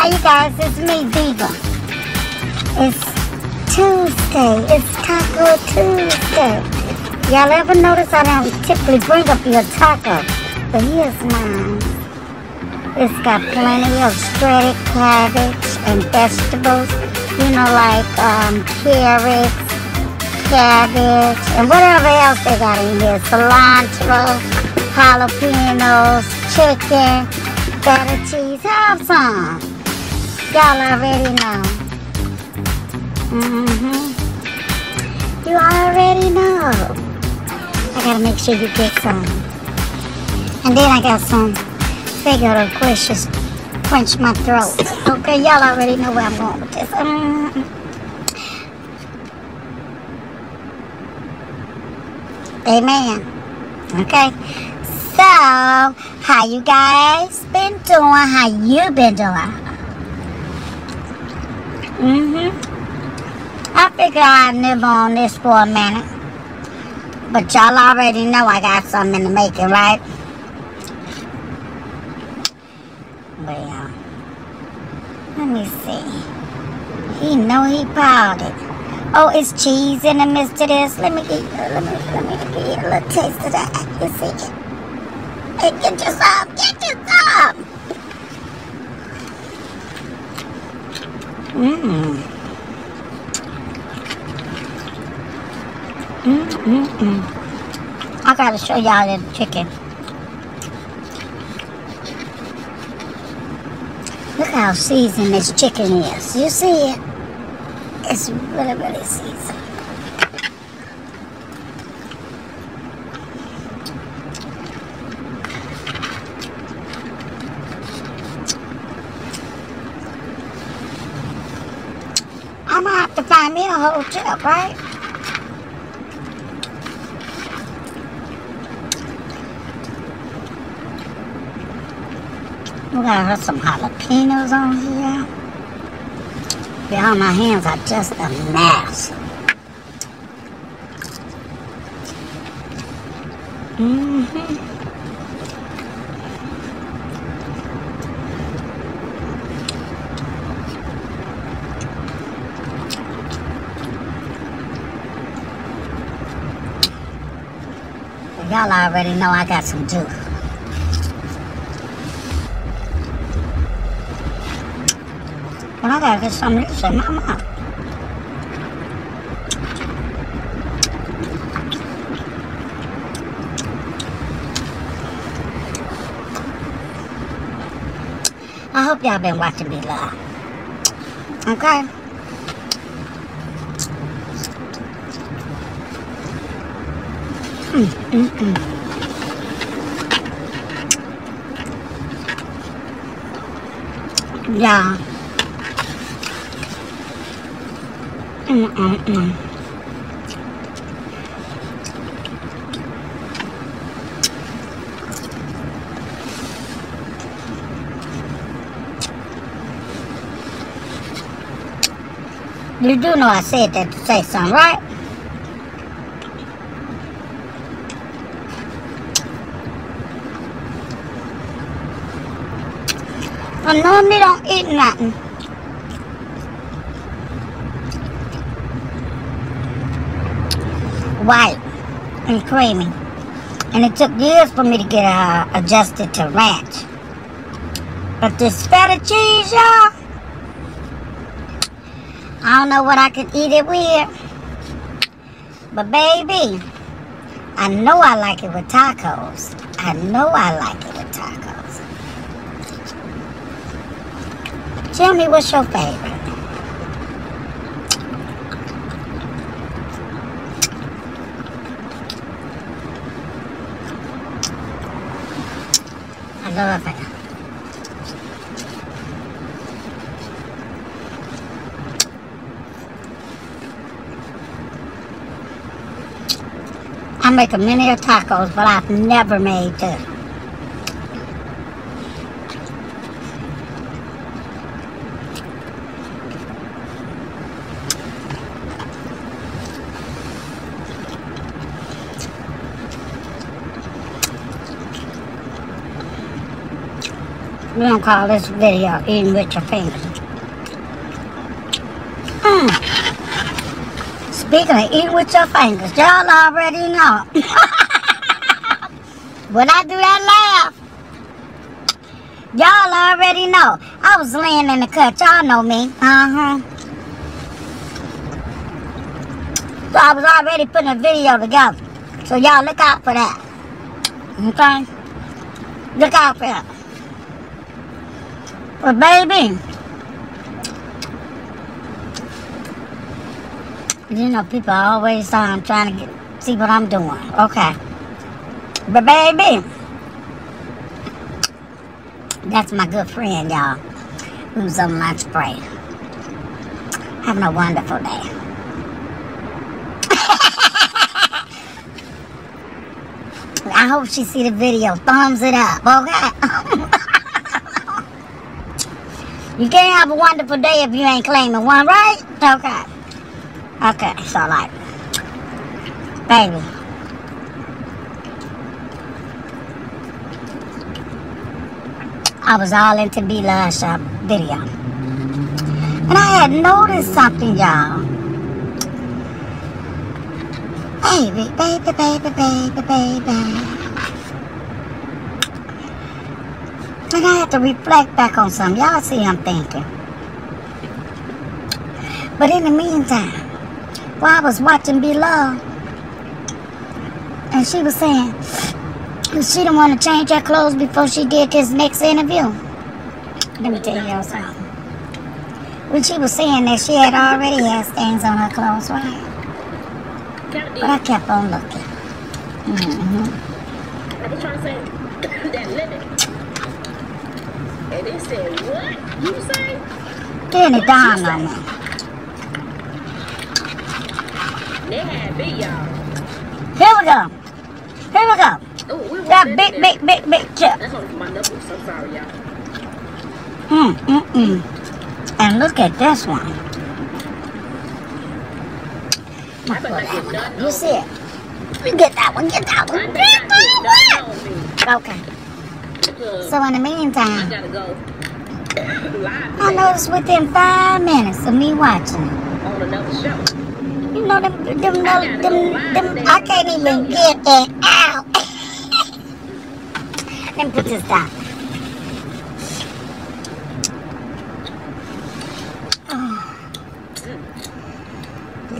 Hi you guys, it's me, Diva. It's Tuesday. It's Taco Tuesday. Y'all ever notice I don't typically bring up your taco? But here's mine. It's got plenty of shredded cabbage and vegetables. You know, like carrots, cabbage, and whatever else they got in here. Cilantro, jalapenos, chicken, feta cheese. Have some. Y'all already know. You already know. I gotta make sure you get some. And then I got some figure to quench my throat. Okay, y'all already know where I'm going with this. Amen. Okay. So, how you guys been doing? How you been doing? I figure I'd nibble on this for a minute. But y'all already know I got something in the making, right? Well, let me see. He know he powdered. Oh, it's cheese in the midst of this. Let me get you a little taste of that. You see? Hey, get you some. Get you some. I gotta show y'all the chicken. Look how seasoned this chicken is. You see it? It's really, really seasoned. I'm gonna have to find me a hotel, right? We got some jalapenos on here. Yeah, my hands are just a mess. Y'all already know I got some juice. Well, I gotta get some of this in my mouth. I hope y'all been watching me live. Okay? Yeah. You do know I said that to say something, right? I normally don't eat nothing. White and creamy. And it took years for me to get adjusted to ranch. But this feta cheese, y'all, I don't know what I could eat it with. But baby, I know I like it with tacos. I know I like it with tacos. Tell me what's your favorite. I love it. I make a many of tacos, but I've never made this. We don't call this video eating with your fingers. Speaking of eating with your fingers, y'all already know. When I do that laugh, y'all already know. I was laying in the cut. Y'all know me. So I was already putting a video together. So y'all look out for that. Okay? Look out for that. But baby, you know people always trying to see what I'm doing. Okay. But baby, that's my good friend, y'all, who's on lunch break. Having a wonderful day. I hope she see the video. Thumbs it up, okay? You can't have a wonderful day if you ain't claiming one, right? Okay. Okay, so like, baby. I was all into Blovelife shop video. And I had noticed something, y'all. Baby, baby, baby, baby, baby. And I had to reflect back on something. Y'all see I'm thinking. But in the meantime, while I was watching Blovelife, and she was saying she didn't want to change her clothes before she did this next interview. Let me tell y'all something. When she was saying that she had already had stains on her clothes, right? But I kept on looking. I was trying to say that limit. And they said, what? You say? Then it dawned on me. They had me, y'all. Here we go. Here we go. Ooh, That big chip. That's only for my knuckles. I'm sorry, y'all. And look at this one. I better not get none You on see it? You get that one. Get that one. I Get better not that get none one. on me. Okay. Because So in the I meantime, gotta go live I noticed within 5 minutes of me watching it, on another show. you know, them, I can't even get it out. Let me put this down. Oh.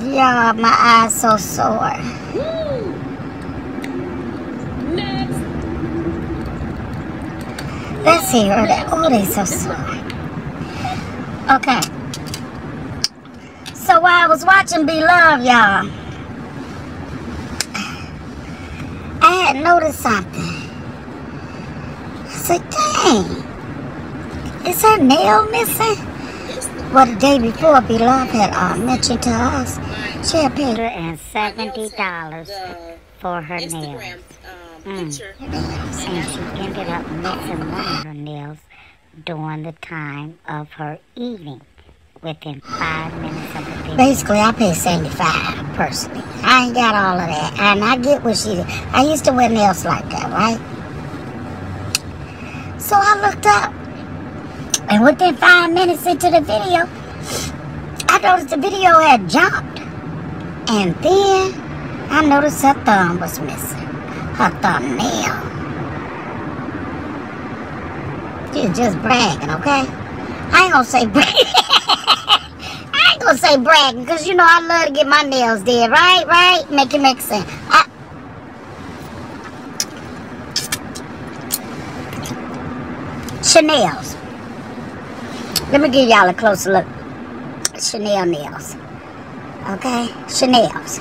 Yeah, my eyes so sore. Woo! Next. Let's see her. Oh, they so sore. Okay. So while I was watching Blovelife, y'all, I had noticed something. I said, dang, is her nail missing? Well, the day before, Blovelife had mentioned to us she had paid $170 for her nails. And she ended up missing one of her nails during the time of her eating. Within 5 minutes of the video. Basically, I paid $75 personally. I ain't got all of that. And I get what she did. I used to wear nails like that, right? So I looked up. And within 5 minutes into the video, I noticed the video had jumped. And then I noticed her thumb was missing. Her thumbnail. She was just bragging, okay? I ain't gonna say bragging. I ain't gonna say bragging, because you know I love to get my nails did, right? Right? Make it make sense. Chanel's. Let me give y'all a closer look. Chanel nails. Okay? Chanel's.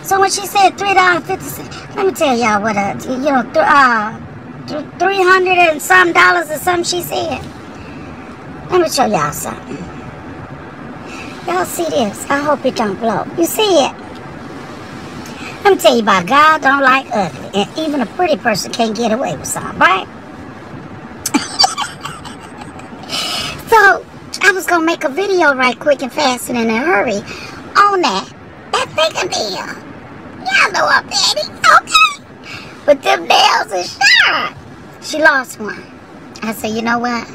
So when she said $3.50, let me tell y'all what $300 and some dollars or something she said. Let me show y'all something. Y'all see this? I hope it don't blow. You see it? Let me tell you about God don't like ugly. And even a pretty person can't get away with something, right? So, I was going to make a video right quick and fast and in a hurry on that fingernail. Y'all know I'm petty, okay? But them nails are sharp. She lost one. I said, you know what?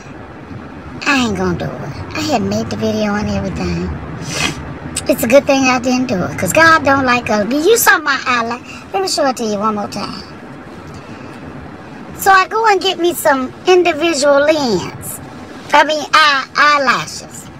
I ain't gonna do it. I had made the video and everything. It's a good thing I didn't do it, because God don't like ugly. You saw my eyelash. Let me show it to you one more time. So I go and get me some individual lens. Eyelashes.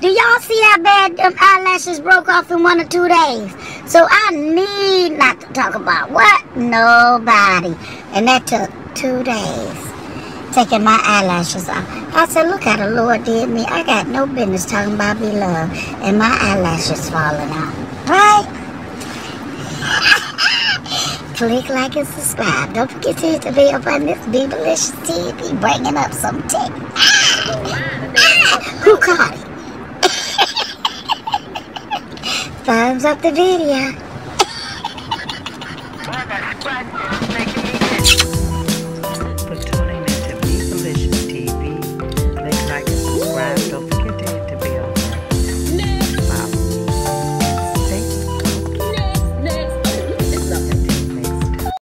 Do y'all see how bad them eyelashes broke off in 1 or 2 days? So I need not to talk about what? Nobody. And that took 2 days. Taking my eyelashes off. I said, look how the Lord did me. I got no business talking about be love and my eyelashes falling out. Right? Click like and subscribe. Don't forget to hit the bell button. This Be Delicious TV bringing up some tick. Who caught it? Thumbs up the video.